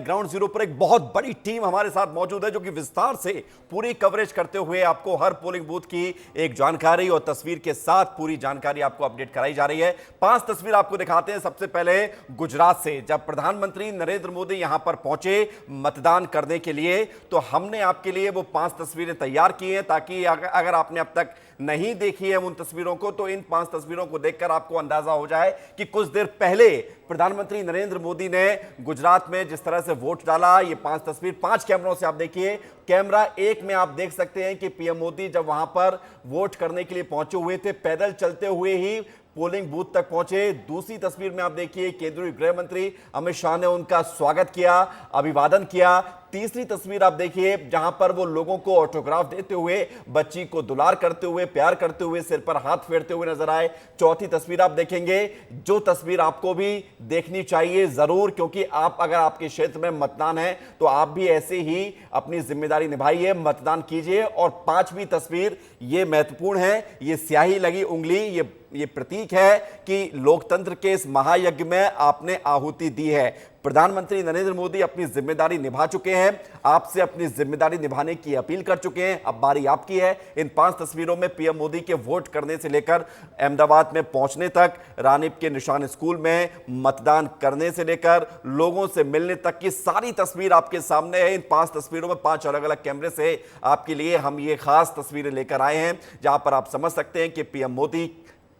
Ground zero पर एक बहुत बड़ी टीम हमारे साथ मौजूद है जो कि विस्तार से पूरी कवरेज करते हुए आपको हर पोलिंग बूथ की एक जानकारी और तस्वीर के साथ पूरी जानकारी आपको अपडेट कराई जा रही है। 5 तस्वीर आपको दिखाते हैं। सबसे पहले गुजरात से, जब प्रधानमंत्री नरेंद्र मोदी यहां पर पहुंचे मतदान करने के लिए, तो हमने आपके लिए वो 5 तस्वीरें तैयार की हैं, ताकि अगर आपने अब तक नहीं देखी है उन तस्वीरों को, तो इन 5 तस्वीरों को देखकर आपको अंदाजा हो जाए कि कुछ देर पहले प्रधानमंत्री नरेंद्र मोदी ने गुजरात में जिस तरह से वोट डाला। ये 5 तस्वीर 5 कैमरों से आप देखिए। कैमरा 1 में आप देख सकते हैं कि पीएम मोदी जब वहां पर वोट करने के लिए पहुंचे हुए थे, पैदल चलते हुए ही पोलिंग बूथ तक पहुंचे। दूसरी तस्वीर में आप देखिए केंद्रीय गृह मंत्री अमित शाह ने उनका स्वागत किया, अभिवादन किया। तीसरी तस्वीर आप देखिए जहां पर वो लोगों को ऑटोग्राफ देते हुए, बच्ची को दुलार करते हुए, प्यार करते हुए, सिर पर हाथ फेरते हुए नजर आए। चौथी तस्वीर आप देखेंगे, जो तस्वीर आपको भी देखनी चाहिए जरूर, क्योंकि आप अगर आपके क्षेत्र में मतदान है तो आप भी ऐसे ही अपनी जिम्मेदारी निभाइए, मतदान कीजिए। और 5वीं तस्वीर ये महत्वपूर्ण है, ये स्याही लगी उंगली, ये प्रतीक है कि लोकतंत्र के इस महायज्ञ में आपने आहुति दी है। प्रधानमंत्री नरेंद्र मोदी अपनी जिम्मेदारी निभा चुके हैं, आपसे अपनी जिम्मेदारी निभाने की अपील कर चुके हैं। अब बारी आपकी है। इन 5 तस्वीरों में पीएम मोदी के वोट करने से लेकर अहमदाबाद में पहुंचने तक, रानीप के निशान स्कूल में मतदान करने से लेकर लोगों से मिलने तक की सारी तस्वीर आपके सामने है। इन 5 तस्वीरों में 5 अलग अलग कैमरे से आपके लिए हम ये खास तस्वीरें लेकर आए हैं, जहां पर आप समझ सकते हैं कि पीएम मोदी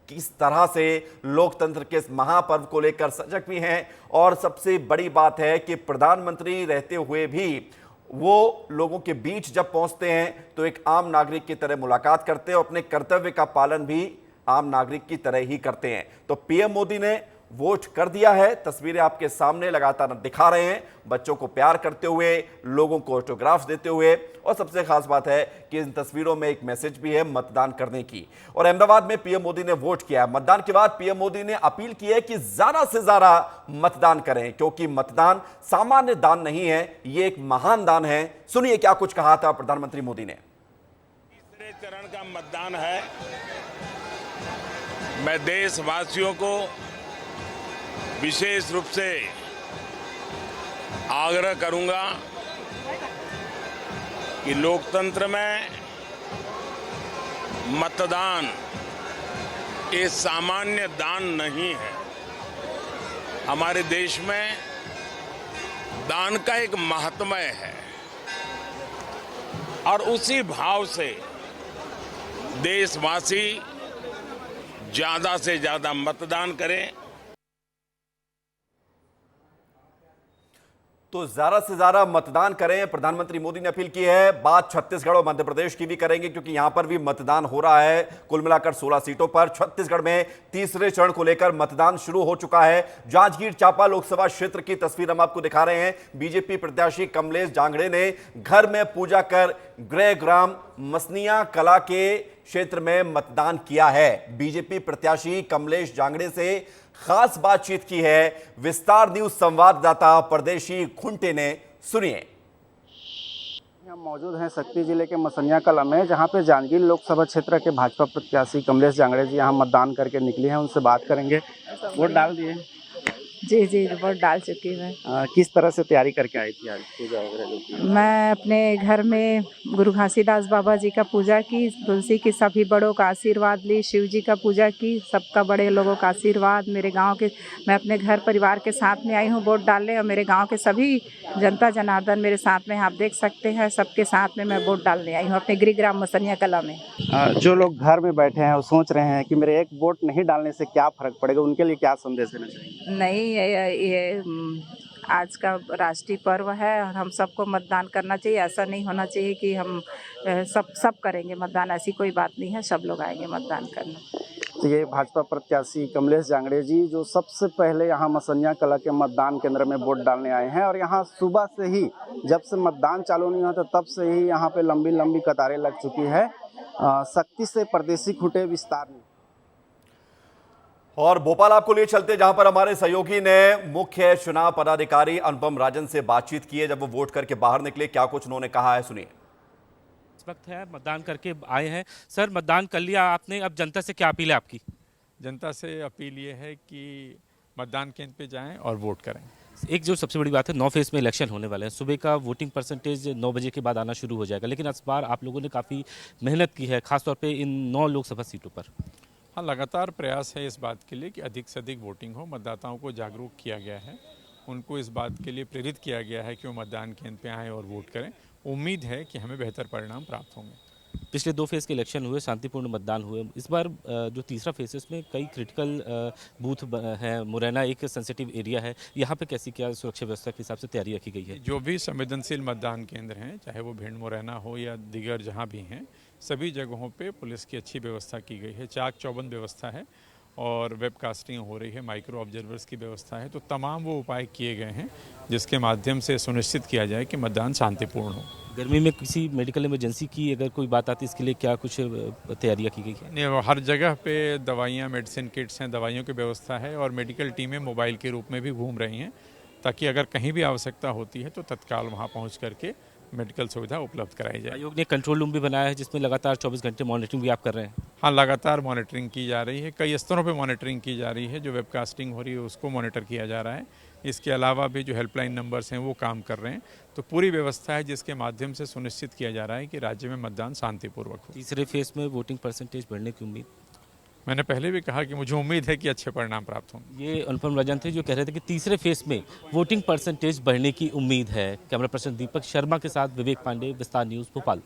किस तरह से लोकतंत्र के इस महापर्व को लेकर सजग भी हैं। और सबसे बड़ी बात है कि प्रधानमंत्री रहते हुए भी वो लोगों के बीच जब पहुंचते हैं तो एक आम नागरिक की तरह मुलाकात करते हैं और अपने कर्तव्य का पालन भी आम नागरिक की तरह ही करते हैं। तो पीएम मोदी ने वोट कर दिया है, तस्वीरें आपके सामने लगातार दिखा रहे हैं, बच्चों को प्यार करते हुए, लोगों को ऑटोग्राफ देते हुए। और सबसे खास बात है कि इन तस्वीरों में एक मैसेज भी है मतदान करने की। और अहमदाबाद में पीएम मोदी ने वोट किया। मतदान के बाद पीएम मोदी ने अपील की है कि ज्यादा से ज्यादा मतदान करें, क्योंकि मतदान सामान्य दान नहीं है, ये एक महान दान है। सुनिए क्या कुछ कहा था प्रधानमंत्री मोदी ने। तीसरे चरण का मतदान है। मैं देशवासियों को विशेष रूप से आग्रह करूंगा कि लोकतंत्र में मतदान ये सामान्य दान नहीं है। हमारे देश में दान का एक महात्म्य है और उसी भाव से देशवासी ज्यादा से ज्यादा मतदान करें। तो ज्यादा से ज्यादा मतदान करें, प्रधानमंत्री मोदी ने अपील की है। बात छत्तीसगढ़ और मध्य प्रदेश की भी करेंगे, क्योंकि यहां पर भी मतदान हो रहा है। कुल मिलाकर 16 सीटों पर छत्तीसगढ़ में तीसरे चरण को लेकर मतदान शुरू हो चुका है। जांजगीर चांपा लोकसभा क्षेत्र की तस्वीर हम आपको दिखा रहे हैं। बीजेपी प्रत्याशी कमलेश जांगड़े ने घर में पूजा कर गृह ग्राम मसनिया कला के क्षेत्र में मतदान किया है। बीजेपी प्रत्याशी कमलेश जांगड़े से खास बातचीत की है विस्तार न्यूज संवाददाता परदेशी खुंटे ने। सुनिए। हम मौजूद हैं शक्ति जिले के मसनिया कला में, जहां पे जांजगीर लोकसभा क्षेत्र के भाजपा प्रत्याशी कमलेश जांगड़े जी यहां मतदान करके निकली हैं। उनसे बात करेंगे। वोट डाल दिए? जी वोट डाल चुकी मैं। किस तरह से तैयारी करके आई थी आज पूजा वगैरह? मैं अपने घर में गुरु घासीदास बाबा जी का पूजा की, तुलसी की सभी बड़ों का आशीर्वाद ली, शिव जी का पूजा की, सबका बड़े लोगों का आशीर्वाद, मेरे गांव के, मैं अपने घर परिवार के साथ में आई हूं वोट डालने, और मेरे गांव के सभी जनता जनार्दन मेरे साथ में, आप देख सकते हैं, सबके साथ में मैं वोट डालने आई हूँ अपने गृह ग्राम मसनिया कला में। जो लोग घर में बैठे हैं वो सोच रहे हैं कि मेरे एक वोट नहीं डालने से क्या फर्क पड़ेगा, उनके लिए क्या संदेश देना चाहिए? नहीं, ये आज का राष्ट्रीय पर्व है और हम सबको मतदान करना चाहिए। ऐसा नहीं होना चाहिए कि हम सब करेंगे मतदान, ऐसी कोई बात नहीं है, सब लोग आएंगे मतदान करने। तो ये भाजपा प्रत्याशी कमलेश जांगड़े जी जो सबसे पहले यहाँ मसनिया कला के मतदान केंद्र में वोट डालने आए हैं, और यहाँ सुबह से ही जब से मतदान चालू नहीं होता तब से ही यहाँ पे लंबी लंबी कतारें लग चुकी है। शक्ति से परदेशी खुंटे विस्तार में। और भोपाल आपको लिए चलते, जहां पर हमारे सहयोगी ने मुख्य चुनाव पदाधिकारी अनुपम राजन से बातचीत की है। जब वो वोट करके बाहर निकले, क्या कुछ उन्होंने कहा है, सुनिए। इस वक्त है मतदान करके आए हैं। सर, मतदान कर लिया आपने, अब जनता से क्या अपील है आपकी? जनता से अपील ये है कि मतदान केंद्र पे जाएं और वोट करें। एक जो सबसे बड़ी बात है 9 फेज में इलेक्शन होने वाले हैं। सुबह का वोटिंग परसेंटेज 9 बजे के बाद आना शुरू हो जाएगा, लेकिन इस बार आप लोगों ने काफ़ी मेहनत की है, खासतौर पे इन 9 लोकसभा सीटों पर। हाँ, लगातार प्रयास है इस बात के लिए कि अधिक से अधिक वोटिंग हो। मतदाताओं को जागरूक किया गया है, उनको इस बात के लिए प्रेरित किया गया है कि वो मतदान केंद्र पे आएँ और वोट करें। उम्मीद है कि हमें बेहतर परिणाम प्राप्त होंगे। पिछले 2 फेज के इलेक्शन हुए, शांतिपूर्ण मतदान हुए। इस बार जो तीसरा फेज है इसमें कई क्रिटिकल बूथ हैं। मुरैना एक सेंसिटिव एरिया है, यहाँ पे कैसी क्या सुरक्षा व्यवस्था के हिसाब से तैयारी रखी गई है? जो भी संवेदनशील मतदान केंद्र हैं, चाहे वो भिंड मुरैना हो या दीगर जहाँ भी हैं, सभी जगहों पे पुलिस की अच्छी व्यवस्था की गई है। चाक चौबंद व्यवस्था है और वेबकास्टिंग हो रही है, माइक्रो ऑब्जर्वर्स की व्यवस्था है। तो तमाम वो उपाय किए गए हैं जिसके माध्यम से सुनिश्चित किया जाए कि मतदान शांतिपूर्ण हो। गर्मी में किसी मेडिकल इमरजेंसी की अगर कोई बात आती है, इसके लिए क्या कुछ तैयारियां की गई है? नहीं, हर जगह पे दवाइयाँ, मेडिसिन किट्स हैं, दवाइयों की व्यवस्था है और मेडिकल टीमें मोबाइल के रूप में भी घूम रही हैं, ताकि अगर कहीं भी आवश्यकता होती है तो तत्काल वहाँ पहुँच करके मेडिकल सुविधा उपलब्ध कराई जाए। आयोग ने कंट्रोल रूम भी बनाया है जिसमें लगातार 24 घंटे मॉनिटरिंग भी आप कर रहे हैं? हाँ, लगातार मॉनिटरिंग की जा रही है, कई स्तरों पे मॉनिटरिंग की जा रही है। जो वेबकास्टिंग हो रही है उसको मॉनिटर किया जा रहा है। इसके अलावा भी जो हेल्पलाइन नंबर्स हैं वो काम कर रहे हैं। तो पूरी व्यवस्था है जिसके माध्यम से सुनिश्चित किया जा रहा है कि राज्य में मतदान शांतिपूर्वक हो। तीसरे फेज में वोटिंग परसेंटेज बढ़ने की उम्मीद? मैंने पहले भी कहा कि मुझे उम्मीद है कि अच्छे परिणाम प्राप्त होंगे। ये अनुपम राजन थे जो कह रहे थे कि तीसरे फेज में वोटिंग परसेंटेज बढ़ने की उम्मीद है। कैमरा पर्सन दीपक शर्मा के साथ विवेक पांडे, विस्तार न्यूज, भोपाल।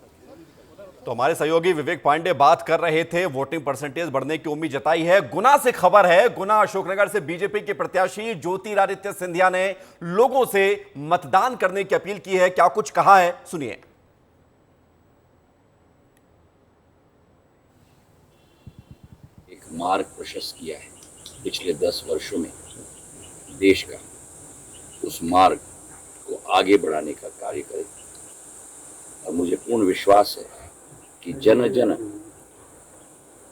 तो हमारे सहयोगी विवेक पांडे बात कर रहे थे, वोटिंग परसेंटेज बढ़ने की उम्मीद जताई है। गुना से खबर है, गुना अशोकनगर से बीजेपी के प्रत्याशी ज्योतिरादित्य सिंधिया ने लोगों से मतदान करने की अपील की है। क्या कुछ कहा है, सुनिए। एक मार्ग प्रशस्त किया है पिछले 10 वर्षों में देश का, उस मार्ग को आगे बढ़ाने का कार्य करें। और मुझे पूर्ण विश्वास है कि जन जन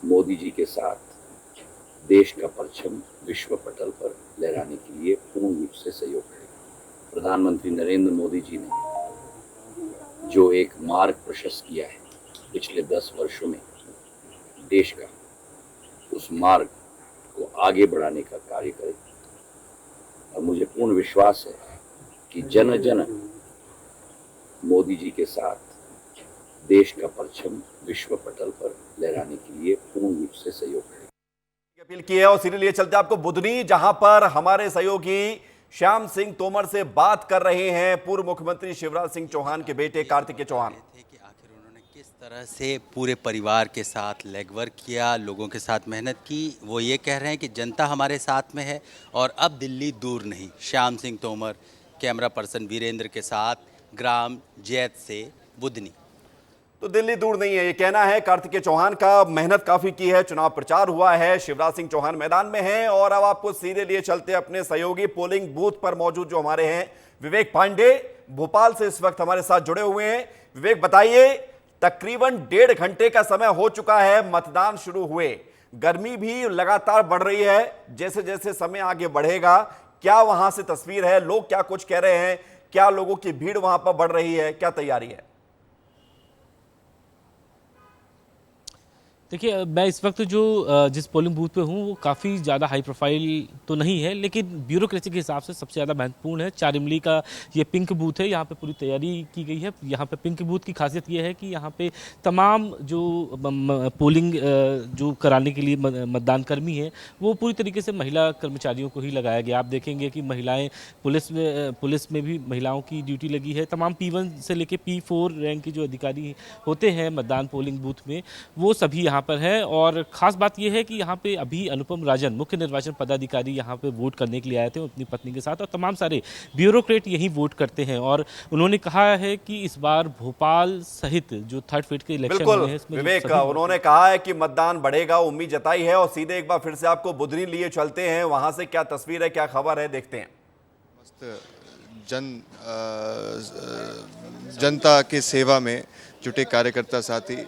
मोदी जी के साथ देश का परचम विश्व पटल पर लहराने के लिए पूर्ण रूप से सहयोग करेगा। प्रधानमंत्री नरेंद्र मोदी जी ने जो एक मार्ग प्रशस्त किया है पिछले 10 वर्षों में देश का, उस मार्ग को आगे बढ़ाने का कार्य करें। और मुझे पूर्ण विश्वास है कि जन जन मोदी जी के साथ देश का परचम विश्व पटल पर लहराने के लिए पूर्ण रूप से सहयोग करेगा। अपील की है। और सीधे लिए चलते आपको बुधनी, जहां पर हमारे सहयोगी श्याम सिंह तोमर से बात कर रहे हैं पूर्व मुख्यमंत्री शिवराज सिंह चौहान के बेटे कार्तिकेय चौहान। कि आखिर उन्होंने किस तरह से पूरे परिवार के साथ लेगवर्क किया, लोगों के साथ मेहनत की। वो ये कह रहे हैं कि जनता हमारे साथ में है और अब दिल्ली दूर नहीं। श्याम सिंह तोमर, कैमरा पर्सन वीरेंद्र के साथ, ग्राम जैत से बुधनी। तो दिल्ली दूर नहीं है, ये कहना है कार्तिकेय चौहान का। मेहनत काफी की है, चुनाव प्रचार हुआ है, शिवराज सिंह चौहान मैदान में हैं। और अब आपको सीधे लिए चलते अपने सहयोगी पोलिंग बूथ पर मौजूद जो हमारे हैं विवेक पांडे, भोपाल से इस वक्त हमारे साथ जुड़े हुए हैं। विवेक बताइए, तकरीबन 1.5 घंटे का समय हो चुका है मतदान शुरू हुए, गर्मी भी लगातार बढ़ रही है। जैसे जैसे समय आगे बढ़ेगा, क्या वहां से तस्वीर है, लोग क्या कुछ कह रहे हैं, क्या लोगों की भीड़ वहां पर बढ़ रही है, क्या तैयारी है? देखिए, मैं इस वक्त जो जिस पोलिंग बूथ पे हूँ वो काफ़ी ज़्यादा हाई प्रोफाइल तो नहीं है, लेकिन ब्यूरोक्रेसी के हिसाब से सबसे ज़्यादा महत्वपूर्ण है। 4 इमली का ये पिंक बूथ है, यहाँ पे पूरी तैयारी की गई है। यहाँ पे पिंक बूथ की खासियत ये है कि यहाँ पे तमाम जो पोलिंग जो कराने के लिए मतदान कर्मी हैं वो पूरी तरीके से महिला कर्मचारियों को ही लगाया गया। आप देखेंगे कि महिलाएँ पुलिस में भी महिलाओं की ड्यूटी लगी है। तमाम P1 से लेके P4 रैंक के जो अधिकारी होते हैं मतदान पोलिंग बूथ में, वो सभी यहाँ पर है। और खास बात यह है कि यहाँ पे अभी अनुपम राजन, मुख्य निर्वाचन पदाधिकारी, यहाँ पे वोट करने के लिए आए थे अपनी पत्नी के साथ, और तमाम सारे ब्यूरोक्रेट यहीं वोट करते हैं। और उन्होंने कहा है कि इस बार भोपाल सहित जो 3rd फेज के इलेक्शन बिल्कुल विवेक, उन्होंने कहा है कि मतदान बढ़ेगा, उम्मीद जताई है। और सीधे एक बार फिर से आपको बुधनी लिए चलते हैं, वहां से क्या तस्वीर है, क्या खबर है, देखते हैं। जनता की सेवा में जुटे कार्यकर्ता साथी,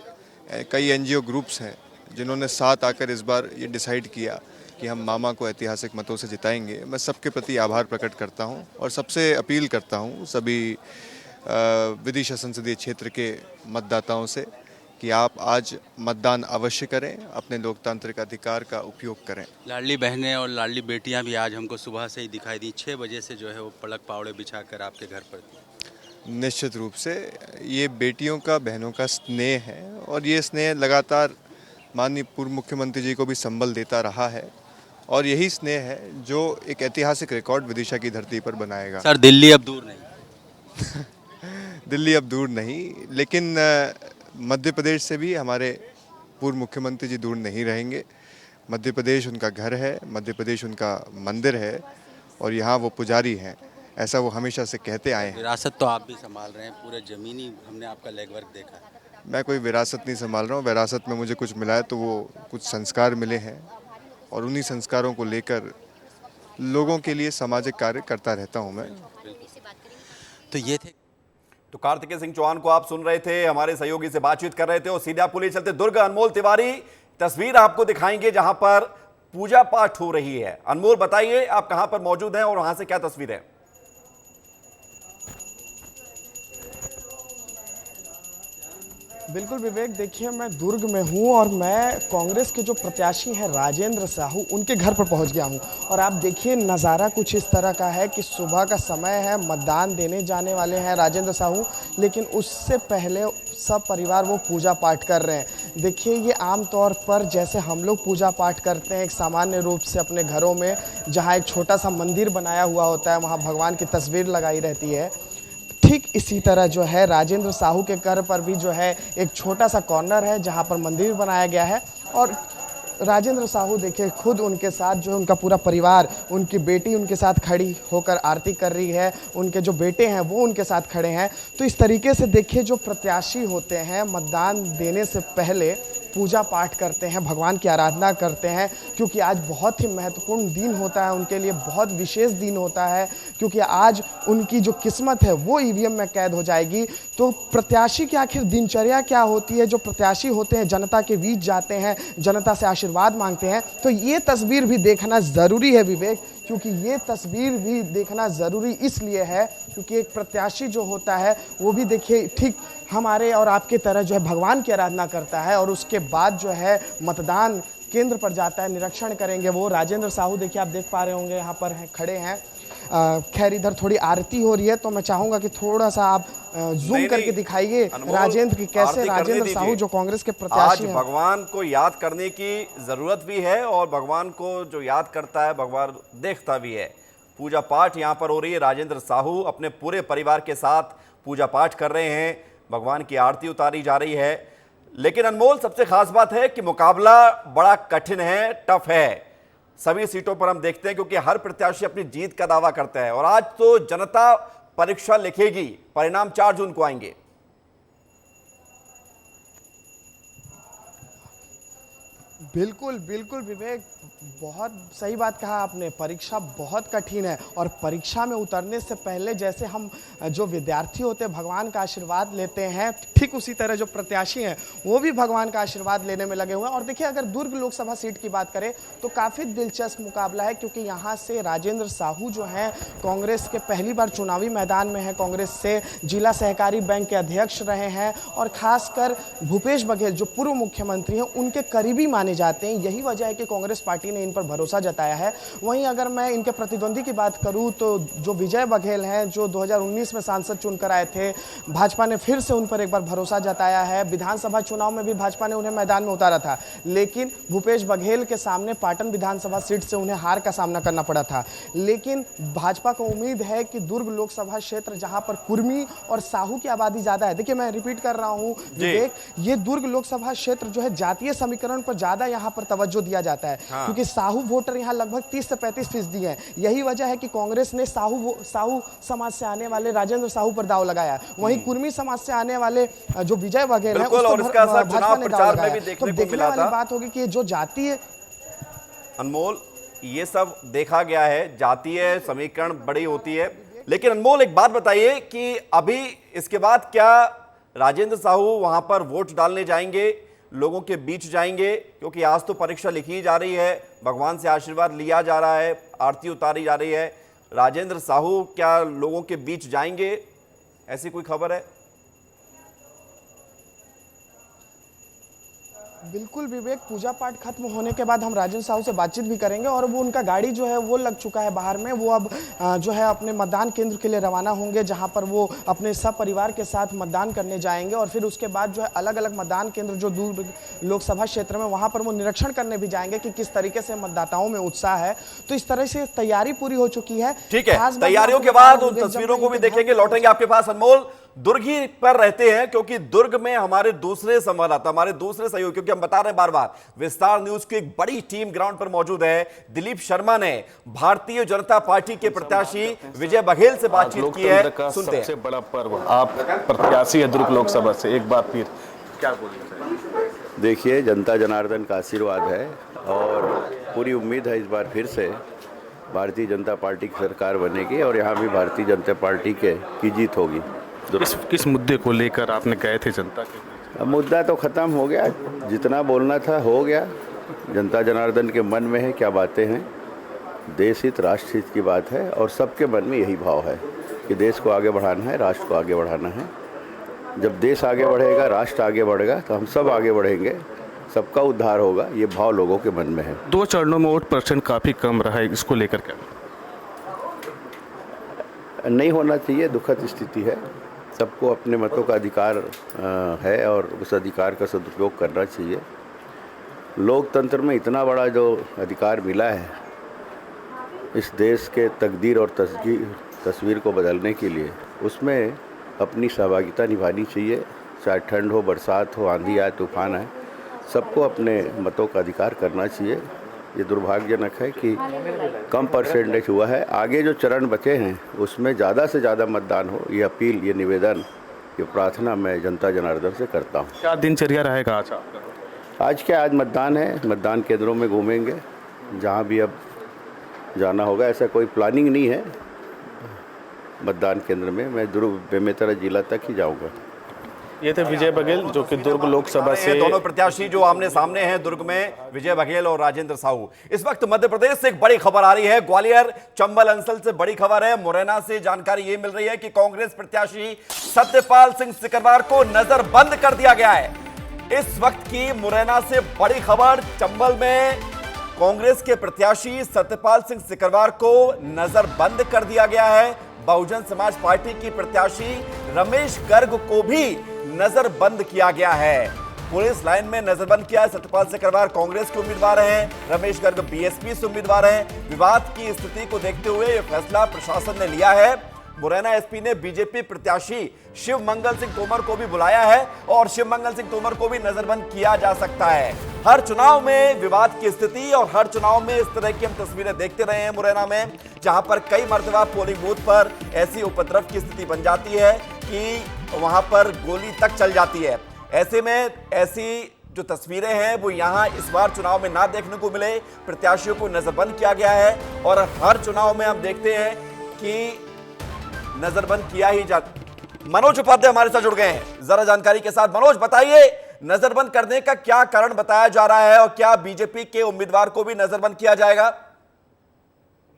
कई NGO ग्रुप्स हैं जिन्होंने साथ आकर इस बार ये डिसाइड किया कि हम मामा को ऐतिहासिक मतों से जिताएंगे। मैं सबके प्रति आभार प्रकट करता हूं और सबसे अपील करता हूं, सभी विदिशा संसदीय क्षेत्र के मतदाताओं से, कि आप आज मतदान अवश्य करें, अपने लोकतांत्रिक अधिकार का उपयोग करें। लाडली बहनें और लाडली बेटियां भी आज हमको सुबह से ही दिखाई दी, 6 बजे से जो है वो पलक पावड़े बिछाकर आपके घर पर थी। निश्चित रूप से ये बेटियों का, बहनों का स्नेह है और ये स्नेह लगातार माननीय पूर्व मुख्यमंत्री जी को भी संबल देता रहा है और यही स्नेह है जो एक ऐतिहासिक रिकॉर्ड विदिशा की धरती पर बनाएगा। सर दिल्ली अब दूर नहीं दिल्ली अब दूर नहीं, लेकिन मध्य प्रदेश से भी हमारे पूर्व मुख्यमंत्री जी दूर नहीं रहेंगे। मध्य प्रदेश उनका घर है, मध्य प्रदेश उनका मंदिर है और यहाँ वो पुजारी हैं, ऐसा वो हमेशा से कहते आए हैं। विरासत तो आप भी संभाल रहे हैं, पूरे ज़मीनी हमने आपका लेगवर्क देखा है। मैं कोई विरासत नहीं संभाल रहा हूँ, विरासत में मुझे कुछ मिला है तो वो कुछ संस्कार मिले हैं और उन्हीं संस्कारों को लेकर लोगों के लिए सामाजिक कार्य करता रहता हूँ मैं। तो ये थे तो कार्तिकेय सिंह चौहान को आप सुन रहे थे, हमारे सहयोगी से बातचीत कर रहे थे और सीधे आपको ले चलते दुर्ग। अनमोल तिवारी तस्वीर आपको दिखाएंगे जहां पर पूजा पाठ हो रही है। अनमोल बताइए, आप कहां पर मौजूद हैं और वहां से क्या तस्वीर है? बिल्कुल विवेक, देखिए मैं दुर्ग में हूं और मैं कांग्रेस के जो प्रत्याशी हैं राजेंद्र साहू, उनके घर पर पहुंच गया हूं और आप देखिए नज़ारा कुछ इस तरह का है कि सुबह का समय है, मतदान देने जाने वाले हैं राजेंद्र साहू, लेकिन उससे पहले सब परिवार वो पूजा पाठ कर रहे हैं। देखिए ये आम तौर पर जैसे हम लोग पूजा पाठ करते हैं एक सामान्य रूप से अपने घरों में, जहाँ एक छोटा सा मंदिर बनाया हुआ होता है, वहाँ भगवान की तस्वीर लगाई रहती है, ठीक इसी तरह जो है राजेंद्र साहू के घर पर भी जो है एक छोटा सा कॉर्नर है जहां पर मंदिर बनाया गया है और राजेंद्र साहू देखिए खुद उनके साथ जो उनका पूरा परिवार, उनकी बेटी उनके साथ खड़ी होकर आरती कर रही है, उनके जो बेटे हैं वो उनके साथ खड़े हैं। तो इस तरीके से देखिए जो प्रत्याशी होते हैं मतदान देने से पहले पूजा पाठ करते हैं, भगवान की आराधना करते हैं, क्योंकि आज बहुत ही महत्वपूर्ण दिन होता है उनके लिए, बहुत विशेष दिन होता है, क्योंकि आज उनकी जो किस्मत है वो ईवीएम में कैद हो जाएगी। तो प्रत्याशी की आखिर दिनचर्या क्या होती है? जो प्रत्याशी होते हैं जनता के बीच जाते हैं, जनता से आशीर्वाद मांगते हैं। तो ये तस्वीर भी देखना ज़रूरी है विवेक, क्योंकि ये तस्वीर भी देखना ज़रूरी इसलिए है क्योंकि एक प्रत्याशी जो होता है वो भी देखिए ठीक हमारे और आपके तरह जो है भगवान की आराधना करता है और उसके बाद जो है मतदान केंद्र पर जाता है, निरीक्षण करेंगे वो। राजेंद्र साहू देखिए आप देख पा रहे होंगे यहाँ पर खड़े हैं। खैर इधर थोड़ी आरती हो रही है तो मैं चाहूंगा कि थोड़ा सा आप जूम करके दिखाइए राजेंद्र की कैसे राजेंद्र साहू जो कांग्रेस के प्रत्याशी हैं। भगवान को याद करने की जरूरत भी है और भगवान को जो याद करता है भगवान देखता भी है। पूजा पाठ यहाँ पर हो रही है, राजेंद्र साहू अपने पूरे परिवार के साथ पूजा पाठ कर रहे हैं, भगवान की आरती उतारी जा रही है। लेकिन अनमोल सबसे खास बात है कि मुकाबला बड़ा कठिन है, टफ है सभी सीटों पर हम देखते हैं, क्योंकि हर प्रत्याशी अपनी जीत का दावा करता है और आज तो जनता परीक्षा लिखेगी, परिणाम 4 जून को आएंगे। बिल्कुल बिल्कुल विवेक, बहुत सही बात कहा आपने। परीक्षा बहुत कठिन है और परीक्षा में उतरने से पहले जैसे हम जो विद्यार्थी होते हैं भगवान का आशीर्वाद लेते हैं, ठीक उसी तरह जो प्रत्याशी हैं वो भी भगवान का आशीर्वाद लेने में लगे हुए हैं। और देखिए अगर दुर्ग लोकसभा सीट की बात करें तो काफ़ी दिलचस्प मुकाबला है, क्योंकि यहाँ से राजेंद्र साहू जो हैं कांग्रेस के पहली बार चुनावी मैदान में है, कांग्रेस से जिला सहकारी बैंक के अध्यक्ष रहे हैं और खासकर भूपेश बघेल जो पूर्व मुख्यमंत्री हैं उनके करीबी माने जाते हैं। यही वजह है कि कांग्रेस पार्टी ने इन पर भरोसा जताया है। वहीं अगर मैं इनके प्रतिद्वंदी की बात करूं तो जो विजय बघेल हैं जो 2019 में सांसद चुनकर आए थे, भाजपा ने फिर से उन पर एक बार भरोसा जताया है। विधानसभा चुनाव में भी भाजपा ने उन्हें मैदान में उतारा था, लेकिन भूपेश बघेल के सामने पाटन विधानसभा सीट से उन्हें हार का सामना करना पड़ा था। लेकिन भाजपा को उम्मीद है कि दुर्ग लोकसभा क्षेत्र जहां पर कुर्मी और साहू की आबादी ज्यादा है, देखिए मैं रिपीट कर रहा हूं विवेक, ये दुर्ग लोकसभा क्षेत्र जो है जातीय समीकरण पर ज्यादा यहां पर तवज्जो दिया जाता है, क्योंकि साहू वोटर यहां लगभग 30 से 35% हैं। यही वजह है कि कांग्रेस ने साहू समाज से आने वाले राजेंद्र साहू पर दाव लगाया। वहीं कुर्मी समाज से आने वाले जो विजय बघेल हैं उस पर भाजपा ने दाव लगाया। तो देखने वाली बात होगी कि जो जातीय अनमोल ये सब देखा गया है, जातीय समीकरण बड़ी होती है। लेकिन अनमोल एक बात बताइए कि अभी इसके बाद क्या राजेंद्र साहू वहां पर वोट डालने जाएंगे, लोगों के बीच जाएंगे? क्योंकि आज तो परीक्षा लिखी जा रही है, भगवान से आशीर्वाद लिया जा रहा है, आरती उतारी जा रही है। राजेंद्र साहू क्या लोगों के बीच जाएंगे, ऐसी कोई खबर है? बिल्कुल विवेक, पूजा पाठ खत्म होने के बाद हम राजेंद्र साहू से बातचीत भी करेंगे और वो उनका गाड़ी जो है वो लग चुका है बाहर में। वो अब जो है अपने मतदान केंद्र के लिए रवाना होंगे, जहां पर वो अपने सब परिवार के साथ मतदान करने जाएंगे और फिर उसके बाद जो है अलग अलग मतदान केंद्र जो दूर लोकसभा क्षेत्र में, वहां पर वो निरीक्षण करने भी जाएंगे कि किस तरीके से मतदाताओं में उत्साह है। तो इस तरह से तैयारी पूरी हो चुकी है। ठीक है, तैयारियों के बाद उन तस्वीरों को भी देखेंगे, लौटेंगे आपके पास। अनमोल, दुर्ग ही पर रहते हैं क्योंकि दुर्ग में हमारे दूसरे संवाददाता, हमारे दूसरे सहयोगी, क्योंकि हम बता रहे हैं बार बार, विस्तार न्यूज की एक बड़ी टीम ग्राउंड पर मौजूद है। दिलीप शर्मा ने भारतीय जनता पार्टी के प्रत्याशी विजय बघेल से बातचीत की है, सुनते हैं। सबसे बड़ा पर्व, आप प्रत्याशी है दुर्ग लोकसभा से, एक बार फिर क्या बोलना चाहिए? देखिए, जनता जनार्दन का आशीर्वाद है और पूरी उम्मीद है इस बार फिर से भारतीय जनता पार्टी की सरकार बनेगी और यहाँ भी भारतीय जनता पार्टी की जीत होगी। किस मुद्दे को लेकर आपने गए थे जनता के? अब मुद्दा तो ख़त्म हो गया, जितना बोलना था हो गया। जनता जनार्दन के मन में है क्या बातें हैं, देश हित राष्ट्र हित की बात है और सबके मन में यही भाव है कि देश को आगे बढ़ाना है, राष्ट्र को आगे बढ़ाना है। जब देश आगे बढ़ेगा, राष्ट्र आगे बढ़ेगा तो हम सब आगे बढ़ेंगे, सबका उद्धार होगा, ये भाव लोगों के मन में है। 2 चरणों में वोट परसेंट काफ़ी कम रहा है, इसको लेकर क्या? नहीं होना चाहिए, दुखद स्थिति है। सबको अपने मतों का अधिकार है और उस अधिकार का सदुपयोग करना चाहिए। लोकतंत्र में इतना बड़ा जो अधिकार मिला है इस देश के तकदीर और तस्वीर को बदलने के लिए, उसमें अपनी सहभागिता निभानी चाहिए। चाहे ठंड हो, बरसात हो, आंधी आए, तूफान आए, सबको अपने मतों का अधिकार करना चाहिए। ये दुर्भाग्यजनक है कि कम परसेंटेज हुआ है। आगे जो चरण बचे हैं उसमें ज़्यादा से ज़्यादा मतदान हो, ये अपील, ये निवेदन, ये प्रार्थना मैं जनता जनार्दन से करता हूँ। क्या दिनचर्या रहेगा आज आपका? आज मतदान है, मतदान केंद्रों में घूमेंगे, जहाँ भी अब जाना होगा। ऐसा कोई प्लानिंग नहीं है मतदान केंद्र में, मैं दुर्ग बेमेतरा जिला तक ही जाऊँगा। ये थे विजय बघेल जो कि दुर्ग लोकसभा से, दोनों प्रत्याशी जो आमने सामने हैं दुर्ग में, विजय बघेल और राजेंद्र साहू। इस वक्त मध्य प्रदेश से एक बड़ी खबर आ रही है, ग्वालियर चंबल अंचल से बड़ी खबर है। मुरैना से जानकारी ये मिल रही है कि कांग्रेस प्रत्याशी सत्यपाल सिंह सिकरवार को नजरबंद कर दिया गया है। इस वक्त की मुरैना से बड़ी खबर, चंबल में कांग्रेस के प्रत्याशी सत्यपाल सिंह सिकरवार को नजरबंद कर दिया गया है। बहुजन समाज पार्टी की प्रत्याशी रमेश गर्ग को भी नजरबंद किया गया है। पुलिस लाइन में नजरबंद किया है। सत्यपाल सिकरवार कांग्रेस के उम्मीदवार हैं, रमेश गर्ग बीएसपी से उम्मीदवार हैं। विवाद की स्थिति को देखते हुए यह फैसला प्रशासन ने लिया है। मुरैना एसपी ने बीजेपी प्रत्याशी शिव मंगल सिंह तोमर को भी बुलाया है और शिव मंगल सिंह तोमर को भी नजरबंद किया जा सकता है। हर चुनाव में विवाद की स्थिति और हर चुनाव में इस तरह की हम तस्वीरें देखते रहे हैं मुरैना में, जहां पर कई मर्तबा पोलिंग बूथ पर ऐसी उपद्रव की स्थिति बन जाती है कि वहां पर गोली तक चल जाती है। ऐसे में ऐसी जो तस्वीरें हैं वो यहां इस बार चुनाव में ना देखने को मिले। प्रत्याशियों को नजरबंद किया गया है और हर चुनाव में हम देखते हैं कि नजरबंद किया ही जाता। मनोज उपाध्याय हमारे साथ जुड़ गए हैं जरा जानकारी के साथ। मनोज, बताइए, नजरबंद करने का क्या कारण बताया जा रहा है और क्या बीजेपी के उम्मीदवार को भी नजरबंद किया जाएगा?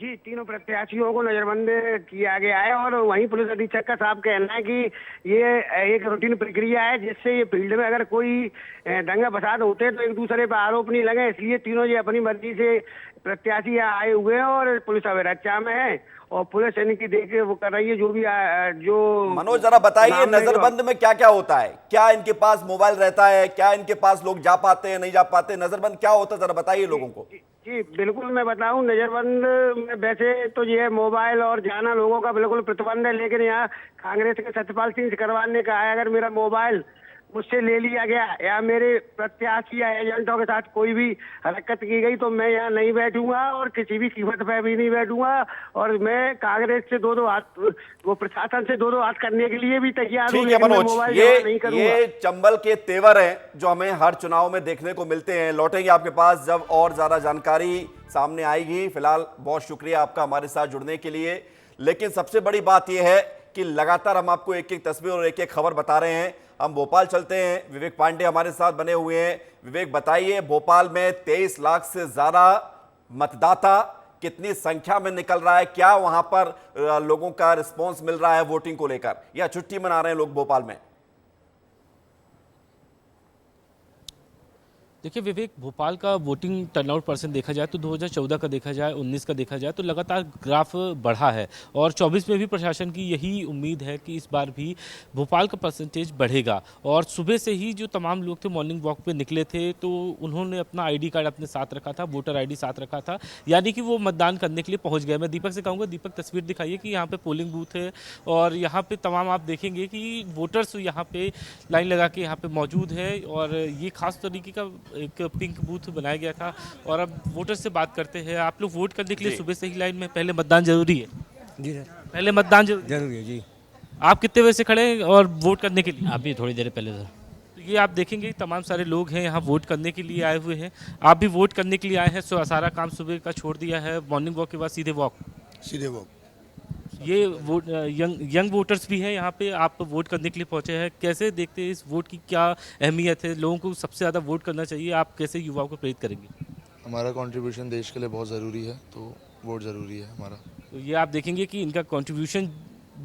जी, तीनों प्रत्याशियों को नजरबंद किया गया है और वहीं पुलिस अधीक्षक का साफ कहना है कि ये एक रूटीन प्रक्रिया है, जिससे ये फील्ड में अगर कोई दंगा फसाद होते हैं तो एक दूसरे पर आरोप नहीं लगे। इसलिए तीनों ये अपनी मर्जी से प्रत्याशी आए हुए हैं और पुलिस अवरक्षा में है और पुलिस इनकी देख वो कर रही है। जो भी जो मनोज, जरा बताइए, नजरबंद में क्या क्या होता है? क्या इनके पास मोबाइल रहता है? क्या इनके पास लोग जा पाते हैं, नहीं जा पाते? नजरबंद क्या होता है, जरा बताइए लोगों को। जी बिल्कुल, मैं बताऊं, नजरबंद में वैसे तो ये मोबाइल और जाना लोगों का बिल्कुल प्रतिबंध है, लेकिन यहाँ कांग्रेस के सत्यपाल सिंह सिकरवार ने कहा है अगर मेरा मोबाइल मुझसे ले लिया गया या मेरे प्रत्याशी या एजेंटों के साथ कोई भी हरकत की गई तो मैं यहाँ नहीं बैठूंगा और किसी भी कीमत पर भी नहीं बैठूंगा और मैं कांग्रेस से दो हाथ, वो प्रशासन से दो हाथ करने के लिए भी तैयार हूं। ठीक है मनोज, ये चंबल के तेवर हैं जो हमें हर चुनाव में देखने को मिलते हैं। लौटेंगे आपके पास जब और ज्यादा जानकारी सामने आएगी। फिलहाल बहुत शुक्रिया आपका हमारे साथ जुड़ने के लिए। लेकिन सबसे बड़ी बात यह है कि लगातार हम आपको एक एक तस्वीर और एक एक खबर बता रहे हैं। हम भोपाल चलते हैं, विवेक पांडे हमारे साथ बने हुए हैं। विवेक, बताइए, भोपाल में 23 लाख से ज्यादा मतदाता कितनी संख्या में निकल रहा है? क्या वहां पर लोगों का रिस्पांस मिल रहा है वोटिंग को लेकर, या छुट्टी मना रहे हैं लोग भोपाल में? देखिए विवेक, भोपाल का वोटिंग टर्नआउट परसेंट देखा जाए तो 2014 का देखा जाए, 19 का देखा जाए तो लगातार ग्राफ बढ़ा है और 24 में भी प्रशासन की यही उम्मीद है कि इस बार भी भोपाल का परसेंटेज बढ़ेगा। और सुबह से ही जो तमाम लोग थे मॉर्निंग वॉक पे निकले थे तो उन्होंने अपना आईडी कार्ड अपने साथ रखा था, वोटर आईडी साथ रखा था, यानी कि वो मतदान करने के लिए पहुँच गए। मैं दीपक से कहूँगा, दीपक तस्वीर दिखाइए कि यहाँ पे पोलिंग बूथ है और यहाँ पे तमाम आप देखेंगे कि वोटर्स यहाँ पे लाइन लगा के यहाँ पे मौजूद है और ये खास तरीके का एक पिंक बूथ बनाया गया था। और अब वोटर से बात करते हैं। आप लोग वोट करने के लिए सुबह से ही लाइन में, पहले मतदान जरूरी है? जी सर, पहले मतदान जरूरी है जी। आप कितने बजे से खड़े हैं और वोट करने के लिए? अभी थोड़ी देर पहले सर। तो ये आप देखेंगे तमाम सारे लोग हैं यहाँ वोट करने के लिए आए हुए हैं। आप भी वोट करने के लिए आए हैं, सारा काम सुबह का छोड़ दिया है, मॉर्निंग वॉक के बाद सीधे वॉक? सीधे वॉक। ये वोट यंग वोटर्स भी हैं यहाँ पे, आप वोट करने के लिए पहुँचे हैं। कैसे देखते हैं इस वोट की, क्या अहमियत है? लोगों को सबसे ज़्यादा वोट करना चाहिए, आप कैसे युवाओं को प्रेरित करेंगे? हमारा कंट्रीब्यूशन देश के लिए बहुत ज़रूरी है, तो वोट ज़रूरी है हमारा। तो ये आप देखेंगे कि इनका कंट्रीब्यूशन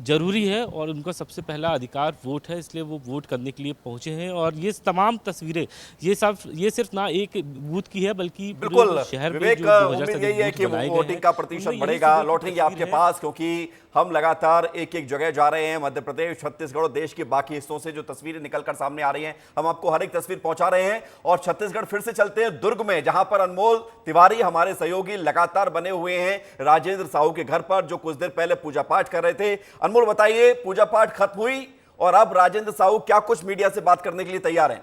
जरूरी है और उनका सबसे पहला अधिकार वोट है, इसलिए वो वोट करने के लिए पहुंचे हैं। और ये तमाम तस्वीरें ये सिर्फ ना एक बूथ की है बल्कि बिल्कुल शहर में विवेक, जो उम्मीद यही है कि वोटिंग का प्रतिशत बढ़ेगा। लौटेंगे आपके पास, क्योंकि हम लगातार एक एक जगह जा रहे हैं, मध्य प्रदेश, छत्तीसगढ़ और देश के बाकी हिस्सों से जो तस्वीरें निकलकर सामने आ रही हैं, हम आपको हर एक तस्वीर पहुंचा रहे हैं। और छत्तीसगढ़ फिर से चलते हैं दुर्ग में, जहां पर अनमोल तिवारी हमारे सहयोगी लगातार बने हुए हैं राजेंद्र साहू के घर पर, जो कुछ देर पहले पूजा पाठ कर रहे थे। अनमोल बताइए, पूजा पाठ खत्म हुई और अब राजेंद्र साहू क्या कुछ मीडिया से बात करने के लिए तैयार हैं?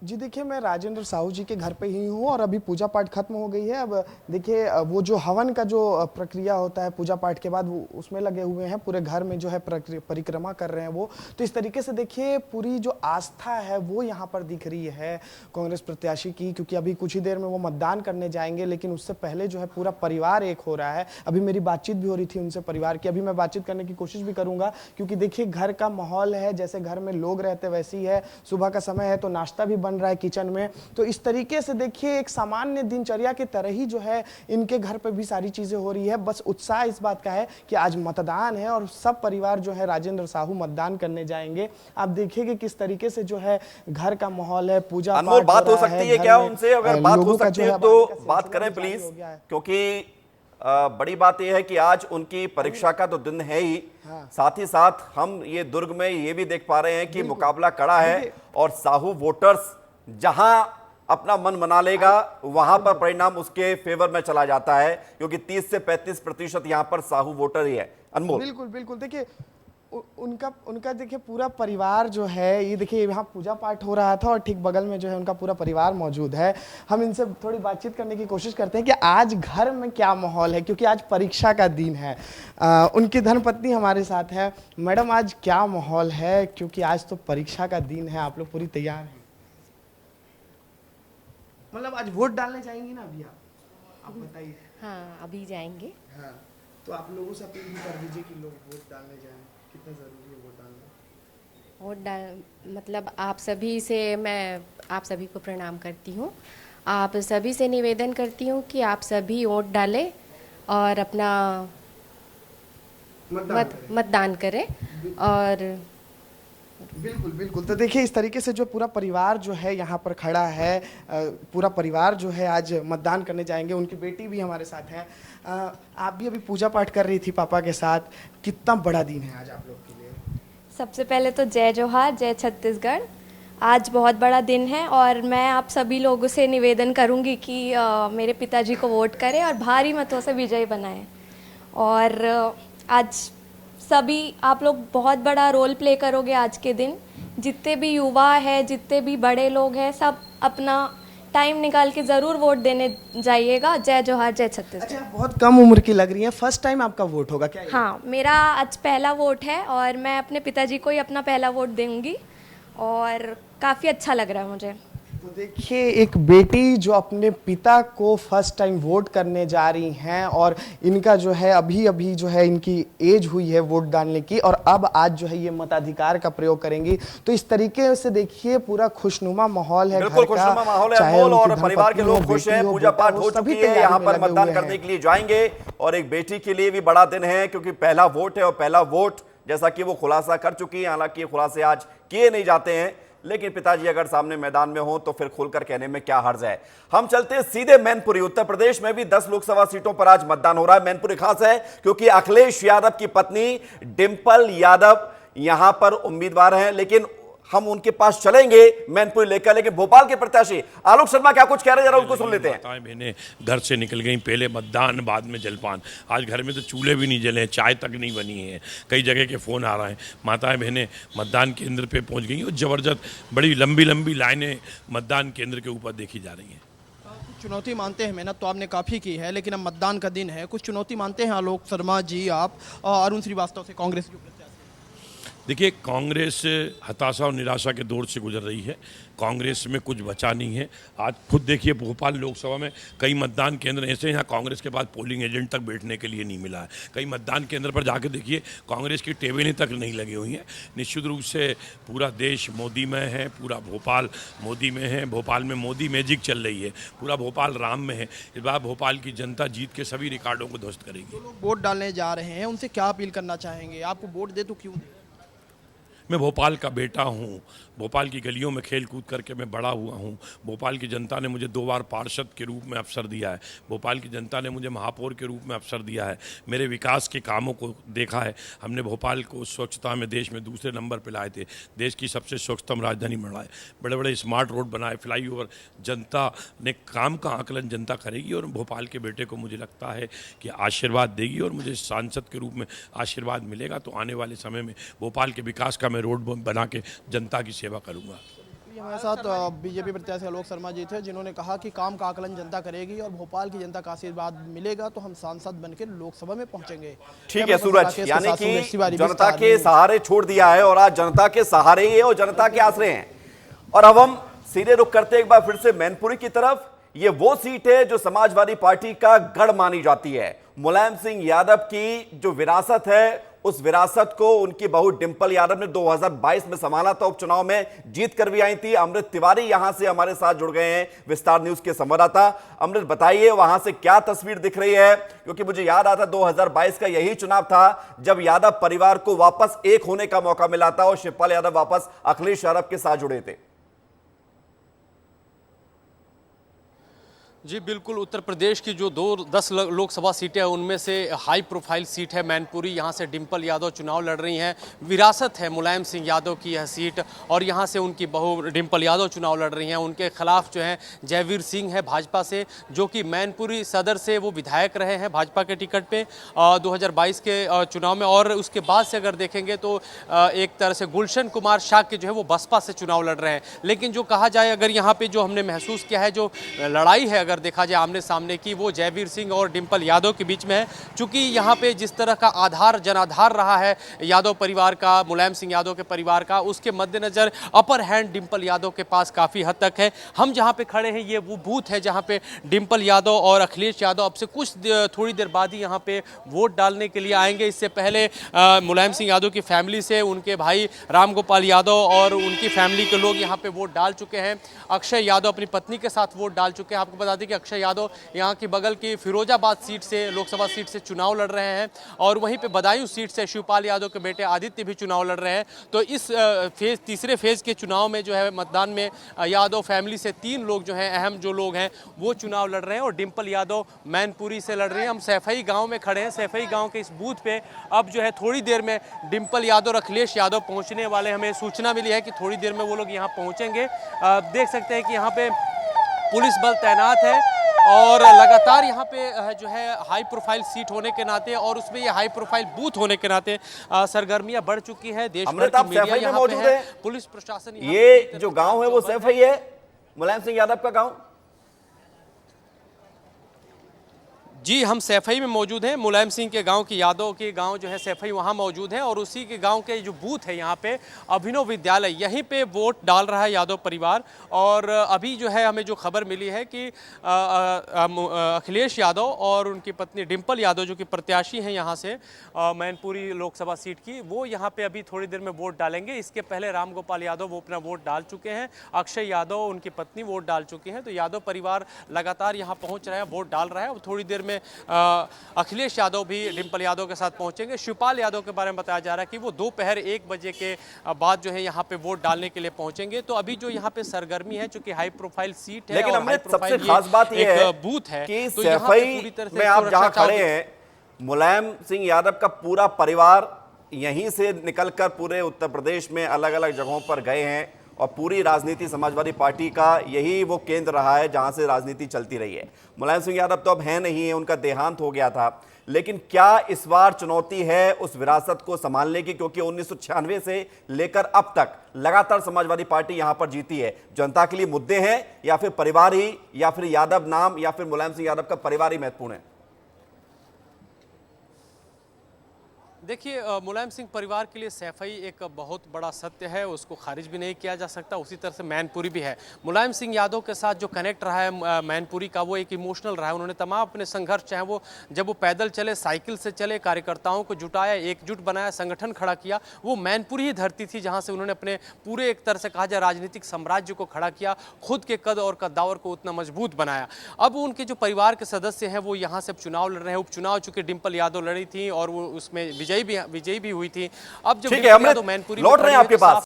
जी देखिए, मैं राजेंद्र साहू जी के घर पे ही हूँ और अभी पूजा पाठ खत्म हो गई है। अब देखिए, वो जो हवन का जो प्रक्रिया होता है पूजा पाठ के बाद, वो उसमें लगे हुए हैं, पूरे घर में जो है परिक्रमा कर रहे हैं वो। तो इस तरीके से देखिए पूरी जो आस्था है वो यहाँ पर दिख रही है कांग्रेस प्रत्याशी की, क्योंकि अभी कुछ ही देर में वो मतदान करने जाएंगे, लेकिन उससे पहले जो है पूरा परिवार एक हो रहा है। अभी मेरी बातचीत भी हो रही थी उनसे परिवार की, अभी मैं बातचीत करने की कोशिश भी करूँगा, क्योंकि देखिए घर का माहौल है, जैसे घर में लोग रहते वैसे ही है। सुबह का समय है तो नाश्ता भी बन रहा है किचन में। तो इस तरीके से देखिए एक सामान्य दिनचर्या की तरह ही जो है इनके घर पे भी सारी चीजें हो रही है। बस उत्साह इस बात का है कि आज मतदान है और सब परिवार जो है राजेंद्र साहू मतदान करने जाएंगे। आप देखिए किस तरीके से जो है घर का माहौल है, पूजा अनमोल बात हो सकती है क्या उनसे? अगर बात हो सकती है तो बात करें प्लीज, क्योंकि बड़ी बात यह है कि आज उनकी परीक्षा का तो दिन है ही, साथ ही साथ हम ये दुर्ग में ये भी देख पा रहे हैं कि मुकाबला कड़ा है और साहू वोटर्स जहां अपना मन मना लेगा वहां पर परिणाम उसके फेवर में चला जाता है, क्योंकि 30 से 35% यहां पर साहू वोटर ही है। अनमोल बिल्कुल बिल्कुल, देखिए उनका देखिए पूरा परिवार जो है, ये देखिए यहाँ पूजा पाठ हो रहा था और ठीक बगल में जो है उनका पूरा परिवार मौजूद है। हम इनसे थोड़ी बातचीत करने की कोशिश करते हैं कि आज घर में क्या माहौल है, क्योंकि आज परीक्षा का दिन है। उनकी धर्मपत्नी हमारे साथ है। मैडम, आज क्या माहौल है, क्योंकि आज तो परीक्षा का दिन है, आप लोग पूरी तैयार हैं? मतलब आज वोट डालने जाएंगी ना अभी आप बताइए। हाँ, अभी जाएंगे। हाँ, तो आप लोगों से अपील भी कर दीजिए कि लोग वोट डालने जाएं। कितना ज़रूरी है वोट डालना? वोट डाल मतलब आप सभी से मैं आप सभी को प्रणाम करती हूँ। आप सभी से निवेदन करती हूँ कि आप सभी वोट डालें और अपना मतदान करें। और बिल्कुल बिल्कुल, तो देखिए इस तरीके से जो पूरा परिवार जो है यहाँ पर खड़ा है, पूरा परिवार जो है आज मतदान करने जाएंगे। उनकी बेटी भी हमारे साथ है। आप भी अभी पूजा पाठ कर रही थी पापा के साथ। कितना बड़ा दिन है आज आप लोग के लिए? सबसे पहले तो जय जोहार, जय छत्तीसगढ़। आज बहुत बड़ा दिन है और मैं आप सभी लोगों से निवेदन करूँगी कि मेरे पिताजी को वोट करें और भारी मतों से विजयी बनाएं। और आज सभी आप लोग बहुत बड़ा रोल प्ले करोगे आज के दिन। जितने भी युवा है, जितने भी बड़े लोग हैं, सब अपना टाइम निकाल के ज़रूर वोट देने जाइएगा। जय जोहार, जय छत्तीसगढ़। अच्छा, बहुत कम उम्र की लग रही है, फर्स्ट टाइम आपका वोट होगा क्या? हाँ, मेरा आज पहला वोट है और मैं अपने पिताजी को ही अपना पहला वोट दूंगी और काफ़ी अच्छा लग रहा है मुझे। तो देखिए एक बेटी जो अपने पिता को फर्स्ट टाइम वोट करने जा रही हैं और इनका जो है अभी जो है इनकी एज हुई है वोट डालने की और अब आज जो है ये मताधिकार का प्रयोग करेंगी। तो इस तरीके से देखिए पूरा खुशनुमा माहौल है, बिल्कुल खुशनुमा माहौल है और परिवार के लोग खुश हैं। पूजा पाठ हो चुकी है, यहाँ पर मतदान करने के लिए जाएंगे और एक बेटी के लिए भी बड़ा दिन है क्योंकि पहला वोट है और पहला वोट जैसा कि वो खुलासा कर चुकी हैं। हालांकि ये खुलासे आज किए नहीं जाते हैं, लेकिन पिताजी अगर सामने मैदान में हो तो फिर खुलकर कहने में क्या हर्ज है। हम चलते हैं सीधे मैनपुरी। उत्तर प्रदेश में भी 10 लोकसभा सीटों पर आज मतदान हो रहा है। मैनपुरी खास है क्योंकि अखिलेश यादव की पत्नी डिंपल यादव यहां पर उम्मीदवार हैं, लेकिन हम उनके पास चलेंगे मैनपुरी लेकर। लेकिन भोपाल के प्रत्याशी आलोक शर्मा क्या कुछ कह रहे हैं, जरा उनको सुन लेते हैं। माताएं बहनें घर से निकल गई, पहले मतदान बाद में जलपान। आज घर में तो चूल्हे भी नहीं जले, चाय तक नहीं बनी है, कई जगह के फ़ोन आ रहे हैं। माताएं बहनें मतदान केंद्र पे पहुंच गई और ज़बरदस्त बड़ी लंबी लंबी लाइनें मतदान केंद्र के ऊपर देखी जा रही हैं। चुनौती मानते हैं, मेहनत तो आपने काफ़ी की है, लेकिन अब मतदान का दिन है, कुछ चुनौती मानते हैं आलोक शर्मा जी आप अरुण श्रीवास्तव से कांग्रेस के प्रत्याशी? देखिए, कांग्रेस हताशा और निराशा के दौर से गुजर रही है। कांग्रेस में कुछ बचा नहीं है। आज खुद देखिए, भोपाल लोकसभा में कई मतदान केंद्र ऐसे हैं जहाँ कांग्रेस के पास पोलिंग एजेंट तक बैठने के लिए नहीं मिला है। कई मतदान केंद्र पर जाकर देखिए, कांग्रेस की टेबलें तक नहीं लगी हुई हैं। निश्चित रूप से पूरा देश मोदी में है, पूरा भोपाल मोदी में है। भोपाल में मोदी मैजिक चल रही है, पूरा भोपाल राम में है। इस बार भोपाल की जनता जीत के सभी रिकॉर्डों को ध्वस्त करेगी। लोग वोट डालने जा रहे हैं, उनसे क्या अपील करना चाहेंगे? आपको वोट दे तो क्यों दे? मैं भोपाल का बेटा हूँ, भोपाल की गलियों में खेल कूद करके मैं बड़ा हुआ हूँ। भोपाल की जनता ने मुझे 2 बार पार्षद के रूप में अवसर दिया है। भोपाल की जनता ने मुझे महापौर के रूप में अवसर दिया है। मेरे विकास के कामों को देखा है। हमने भोपाल को स्वच्छता में देश में दूसरे नंबर पर लाए थे, देश की सबसे स्वच्छतम राजधानी बनाए, बड़े बड़े स्मार्ट रोड बनाए, फ्लाईओवर। जनता ने काम का आकलन जनता करेगी और भोपाल के बेटे को मुझे लगता है कि आशीर्वाद देगी और मुझे सांसद के रूप में आशीर्वाद मिलेगा। तो आने वाले समय में भोपाल के विकास का मैं रोड बना के जनता की सेवा करूंगा। हमारे साथ बीजेपी प्रत्याशी आलोक शर्मा जी थे, जिन्होंने कहा कि काम का आकलन जनता करेगी और भोपाल की जनता का आशीर्वाद मिलेगा तो हम सांसद बनकर लोकसभा में पहुंचेंगे। ठीक है सूरज, यानी कि जनता के सहारे छोड़ दिया है और आज जनता के सहारे ही है और जनता के आसरे हैं। और अब हम सीधे रुख करते एक बार फिर से मैनपुरी की तरफ। ये वो सीट है जो समाजवादी पार्टी का गढ़ मानी जाती है। मुलायम सिंह यादव की जो विरासत है, उस विरासत को उनकी बहू डिंपल यादव ने 2022 में संभाला था। उपचुनाव में जीत कर भी आई थी। अमृत तिवारी यहां से हमारे साथ जुड़ गए हैं, विस्तार न्यूज के संवाददाता। अमृत, बताइए वहां से क्या तस्वीर दिख रही है, क्योंकि मुझे याद आता 2022 का यही चुनाव था जब यादव परिवार को वापस एक होने का मौका मिला था और शिवपाल यादव वापस अखिलेश यादव के साथ जुड़े थे। जी बिल्कुल, उत्तर प्रदेश की जो 10 लोकसभा सीटें हैं उनमें से हाई प्रोफाइल सीट है मैनपुरी। यहाँ से डिंपल यादव चुनाव लड़ रही हैं। विरासत है मुलायम सिंह यादव की यह सीट और यहाँ से उनकी बहू डिंपल यादव चुनाव लड़ रही हैं। उनके खिलाफ जो है जयवीर सिंह है भाजपा से, जो कि मैनपुरी सदर से वो विधायक रहे हैं भाजपा के टिकट पे 2022 के चुनाव में। और उसके बाद से अगर देखेंगे तो एक तरह से गुलशन कुमार शाक्य जो है वो बसपा से चुनाव लड़ रहे हैं। लेकिन जो कहा जाए, अगर यहाँ पे जो हमने महसूस किया है, जो लड़ाई है अगर देखा जाए आमने सामने की, वो जयवीर सिंह और डिंपल यादव के बीच में है। चूंकि यहाँ पे जिस तरह का आधार जनाधार रहा है यादव परिवार का, मुलायम सिंह यादव के परिवार का, उसके मद्देनजर अपर हैंड डिंपल यादव के पास काफ़ी हद तक है। हम जहाँ पे खड़े हैं ये वो बूथ है जहाँ पे डिंपल यादव और अखिलेश यादव अब से थोड़ी देर बाद ही यहाँ पे वोट डालने के लिए आएंगे। इससे पहले मुलायम सिंह यादव की फैमिली से उनके भाई राम गोपाल यादव और उनकी फैमिली के लोग यहाँ पे वोट डाल चुके हैं। अक्षय यादव अपनी पत्नी के साथ वोट डाल चुके हैं। आपको बता दें कि अक्षय यादव यहाँ की बगल की फिरोजाबाद सीट से, लोकसभा सीट से चुनाव लड़ रहे हैं और वहीं पे बदायूं सीट से शिवपाल यादव के बेटे आदित्य भी चुनाव लड़ रहे हैं। तो इस तीसरे फेज के चुनाव में जो है मतदान में यादव फैमिली से 3 लोग जो हैं, अहम जो लोग हैं, वो चुनाव लड़ रहे हैं और डिंपल यादव मैनपुरी से लड़ रहे हैं। हम सैफई गाँव में खड़े हैं। सैफई गाँव के इस बूथ पे अब जो है थोड़ी देर में डिंपल यादव और अखिलेश यादव पहुँचने वाले। हमें सूचना मिली है कि थोड़ी देर में वो लोग यहाँ पहुँचेंगे। देख सकते हैं कि यहाँ पे पुलिस बल तैनात है और लगातार यहाँ पे जो है हाई प्रोफाइल सीट होने के नाते और उसमें ये हाई प्रोफाइल बूथ होने के नाते सरगर्मियां बढ़ चुकी है। देश भर की मीडिया यहाँ पे है, पुलिस प्रशासन। ये जो गांव है वो सैफई है, मुलायम सिंह यादव का गांव। जी, हम सैफई में मौजूद हैं। मुलायम सिंह के गांव की, यादव के गांव जो है सैफई, वहां मौजूद है और उसी के गांव के जो बूथ है यहाँ पे अभिनव विद्यालय, यहीं पे वोट डाल रहा है यादव परिवार। और अभी जो है हमें जो खबर मिली है कि अखिलेश यादव और उनकी पत्नी डिंपल यादव जो कि प्रत्याशी हैं यहाँ से मैनपुरी लोकसभा सीट की, वो यहाँ पे अभी थोड़ी देर में वोट डालेंगे। इसके पहले राम गोपाल यादव वो अपना वोट डाल चुके हैं, अक्षय यादव उनकी पत्नी वोट डाल चुकी हैं। तो यादव परिवार लगातार यहाँ पहुँच रहा है, वोट डाल रहा है। थोड़ी देर में अखिलेश यादव भी डिम्पल यादव के साथ पहुंचेंगे। शिवपाल यादव के बारे में बताया जा रहा है कि वो दोपहर 1 बजे के बाद जो है यहाँ पे वोट डालने के लिए पहुंचेंगे। तो अभी जो यहाँ पे सरगर्मी है, चूंकि हाई प्रोफाइल सीट है, लेकिन और हाई सबसे प्रोफाइल खास बात यह है बूथ है कि तो यहाँ पे पूरी तरह से में आप जहां सुरक्षा खड़े हैं, मुलायम सिंह यादव का पूरा परिवार यहीं से निकलकर पूरे उत्तर प्रदेश में अलग अलग जगहों पर गए हैं और पूरी राजनीति समाजवादी पार्टी का यही वो केंद्र रहा है जहां से राजनीति चलती रही है। मुलायम सिंह यादव तो अब है नहीं है, उनका देहांत हो गया था, लेकिन क्या इस बार चुनौती है उस विरासत को संभालने की? क्योंकि 1996 से लेकर अब तक लगातार समाजवादी पार्टी यहां पर जीती है। जनता के लिए मुद्दे हैं या फिर परिवार ही, या फिर यादव नाम, या फिर मुलायम सिंह यादव का परिवार ही महत्वपूर्ण है? देखिए, मुलायम सिंह परिवार के लिए सैफई एक बहुत बड़ा सत्य है, उसको खारिज भी नहीं किया जा सकता। उसी तरह से मैनपुरी भी है। मुलायम सिंह यादव के साथ जो कनेक्ट रहा है मैनपुरी का, वो एक इमोशनल रहा है। उन्होंने तमाम अपने संघर्ष, चाहे वो जब वो पैदल चले, साइकिल से चले, कार्यकर्ताओं को जुटाया, एकजुट बनाया, संगठन खड़ा किया, वो मैनपुरी ही धरती थी जहाँ से उन्होंने अपने पूरे एक तरह से कहा जाए राजनीतिक साम्राज्य को खड़ा किया, खुद के कद और कद्दावर को उतना मजबूत बनाया। अब उनके जो परिवार के सदस्य हैं वो यहाँ से उपचुनाव लड़ रहे हैं। उपचुनाव चूंकि डिम्पल यादव लड़ी थी और वो उसमें विजयी भी हुई थी। अब जब ठीक है, हम लौट रहे हैं आपके पास।